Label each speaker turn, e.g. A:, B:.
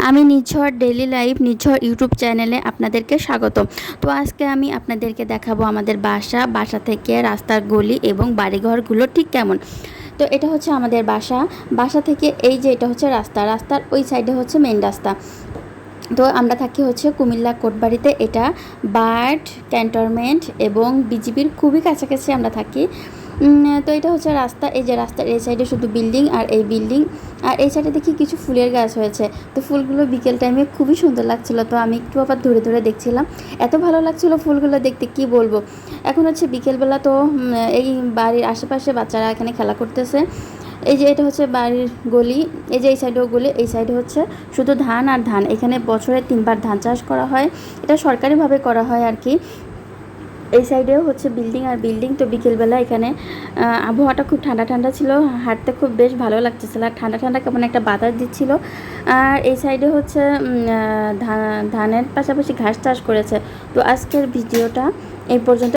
A: আমি নিঝড় daily life নিঝড় YouTube চ্যানেলে আপনাদেরকে স্বাগত। তো আজকে আমি আপনাদেরকে দেখাবো আমাদের বাসা থেকে রাস্তার গলি এবং বাড়িঘরগুলো ঠিক কেমন। তো এটা হচ্ছে আমাদের বাসা থেকে এই যে এটা হচ্ছে রাস্তার ওই সাইডে হচ্ছে মেন রাস্তা। তো আমরা থাকি হচ্ছে কুমিল্লা কোটবাড়িতে, এটা বার্ড ক্যান্টনমেন্ট এবং বিজিবির খুবই কাছাকাছি আমরা থাকি। তো এটা হচ্ছে রাস্তা, এই যে রাস্তার এই সাইডে শুধু বিল্ডিং আর এই বিল্ডিং, আর এই সাইডে দেখি কিছু ফুলের গাছ হয়েছে। তো ফুলগুলো বিকেল টাইমে খুবই সুন্দর লাগছিল, তো আমি একটু আবার ধরে ধরে দেখছিলাম, এত ভালো লাগছিল ফুলগুলো দেখতে কি বলবো। এখন হচ্ছে বিকেলবেলা, তো এই বাড়ির আশেপাশে বাচ্চারা এখানে খেলা করতেছে। এই যে এটা হচ্ছে বাড়ির গলি, এই যে এই সাইডেও গলি, এই সাইডে হচ্ছে শুধু ধান আর ধান। এখানে বছরে 3বার ধান চাষ করা হয়, এটা সরকারিভাবে করা হয় আর কি। এই সাইডেও হচ্ছে বিল্ডিং আর বিল্ডিং। তো বিকেলবেলা এখানে আবহাওয়াটা খুব ঠান্ডা ঠান্ডা ছিল, হাঁটতে খুব বেশ ভালো লাগতেছিল, আর ঠান্ডা ঠান্ডা কেমন একটা বাতাস দিচ্ছিল। আর এই সাইডে হচ্ছে ধানের পাশাপাশি ঘাস চাষ করেছে। তো আজকের ভিডিওটা এই পর্যন্ত।